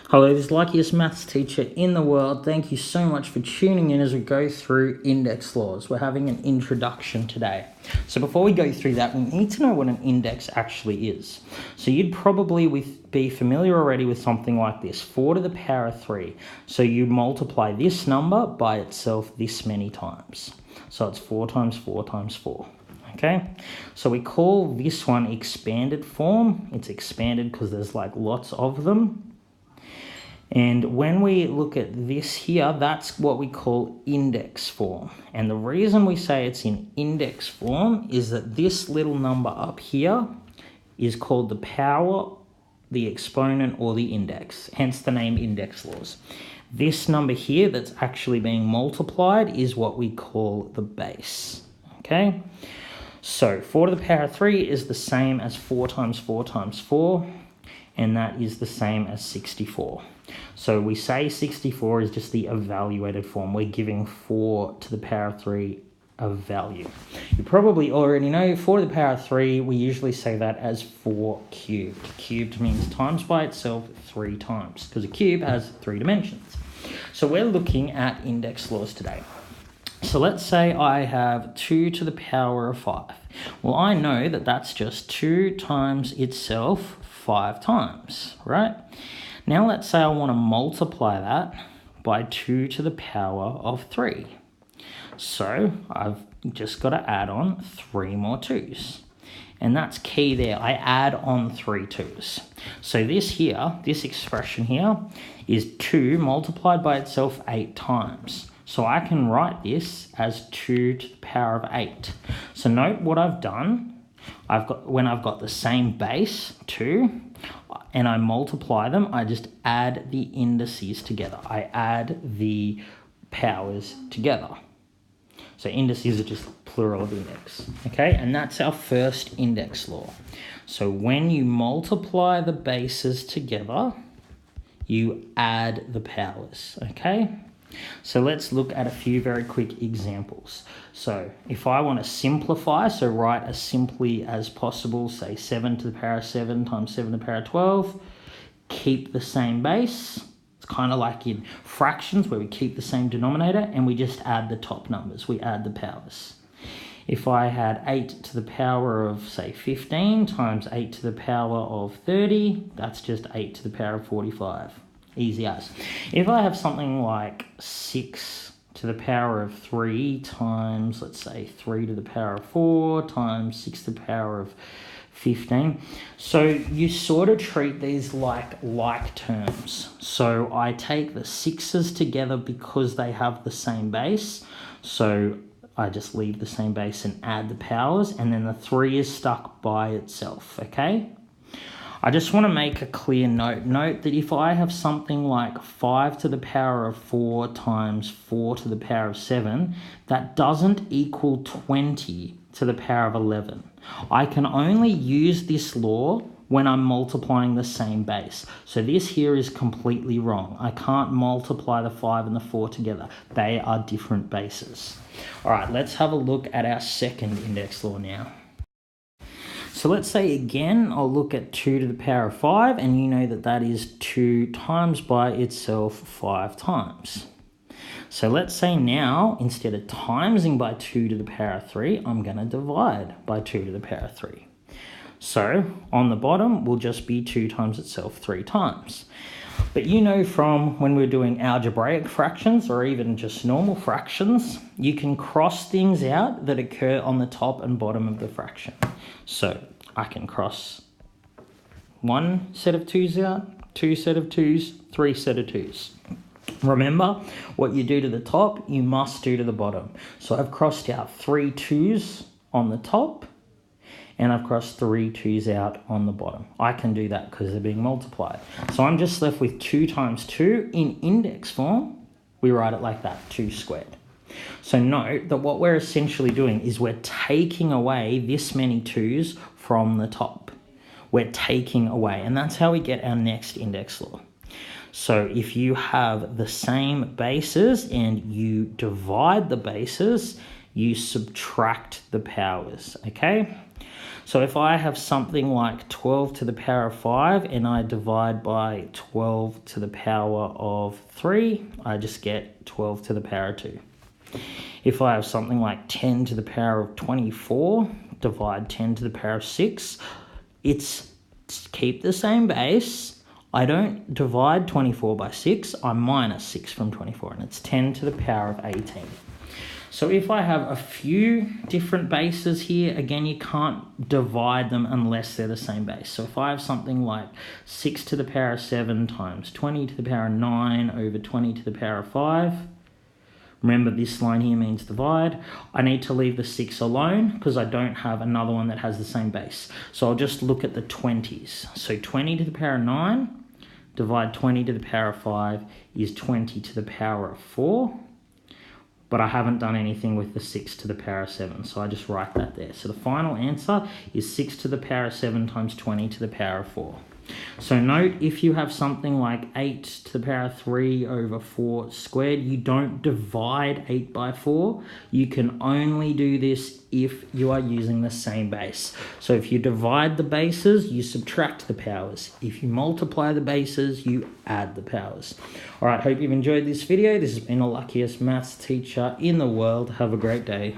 Hello, this is the luckiest maths teacher in the world. Thank you so much for tuning in as we go through index laws. We're having an introduction today. So before we go through that, we need to know what an index actually is. So you'd probably be familiar already with something like this, 4 to the power of 3. So you multiply this number by itself this many times. So it's 4 times 4 times 4. Okay, so we call this one expanded form. It's expanded because there's like lots of them. And when we look at this here, that's what we call index form. And the reason we say it's in index form is that this little number up here is called the power, the exponent, or the index, hence the name index laws. This number here that's actually being multiplied is what we call the base, okay? So 4 to the power of 3 is the same as 4 times 4 times 4, and that is the same as 64. So we say 64 is just the evaluated form. We're giving 4 to the power of 3 a value. You probably already know 4 to the power of 3, we usually say that as 4 cubed. Cubed means times by itself 3 times, because a cube has 3 dimensions. So we're looking at index laws today. So let's say I have 2 to the power of 5. Well, I know that that's just 2 times itself 5 times, right? Now let's say I want to multiply that by 2 to the power of 3. So I've just got to add on 3 more 2's. And that's key there. I add on 3 2's. So this here, this expression here, is 2 multiplied by itself 8 times. So I can write this as 2 to the power of 8. So note what I've done. When I've got the same base, 2, and I multiply them, I just add the indices together. I add the powers together. So indices are just plural of index, okay? And that's our first index law. So when you multiply the bases together, you add the powers, okay? So let's look at a few very quick examples. So if I want to simplify, so write as simply as possible, say 7 to the power of 7 times 7 to the power of 12, keep the same base. It's kind of like in fractions where we keep the same denominator and we just add the top numbers. We add the powers. If I had 8 to the power of, say, 15 times 8 to the power of 30, that's just 8 to the power of 45. Easy as. If I have something like 6 to the power of 3 times, let's say 3 to the power of 4 times 6 to the power of 15. So you sort of treat these like terms. So I take the 6's together because they have the same base. So I just leave the same base and add the powers, and then the 3 is stuck by itself, okay? I just want to make a clear note. Note that if I have something like 5 to the power of 4 times 4 to the power of 7, that doesn't equal 20 to the power of 11. I can only use this law when I'm multiplying the same base. So this here is completely wrong. I can't multiply the 5 and the 4 together. They are different bases. All right, let's have a look at our second index law now. So let's say again, I'll look at 2 to the power of 5, and you know that that is 2 times by itself 5 times. So let's say now, instead of timesing by 2 to the power of 3, I'm going to divide by 2 to the power of 3. So on the bottom will just be 2 times itself 3 times. But you know from when we're doing algebraic fractions or even just normal fractions, you can cross things out that occur on the top and bottom of the fraction. So I can cross 1 set of 2's out, 2 set of 2's, 3 set of 2's. Remember, what you do to the top, you must do to the bottom. So I've crossed out 3 2's on the top, and I've crossed 3 2's out on the bottom. I can do that because they're being multiplied. So I'm just left with 2 times 2 in index form. We write it like that, 2 squared. So note that what we're essentially doing is we're taking away this many 2's from the top. We're taking away, and that's how we get our next index law. So if you have the same bases and you divide the bases, you subtract the powers, okay? So if I have something like 12 to the power of 5 and I divide by 12 to the power of 3, I just get 12 to the power of 2. If I have something like 10 to the power of 24, divide 10 to the power of 6, it's keep the same base. I don't divide 24 by 6, I minus 6 from 24, and it's 10 to the power of 18. So if I have a few different bases here, again, you can't divide them unless they're the same base. So if I have something like 6 to the power of 7 times 20 to the power of 9 over 20 to the power of 5, remember this line here means divide. I need to leave the 6 alone because I don't have another one that has the same base. So I'll just look at the 20s. So 20 to the power of 9, divide 20 to the power of 5 is 20 to the power of 4. But I haven't done anything with the 6 to the power of 7, so I just write that there. So the final answer is 6 to the power of 7 times 20 to the power of 4. So note, if you have something like 8 to the power of 3 over 4 squared, you don't divide 8 by 4. You can only do this if you are using the same base. So if you divide the bases, you subtract the powers. If you multiply the bases, you add the powers. All right, hope you've enjoyed this video. This has been the luckiest maths teacher in the world. Have a great day.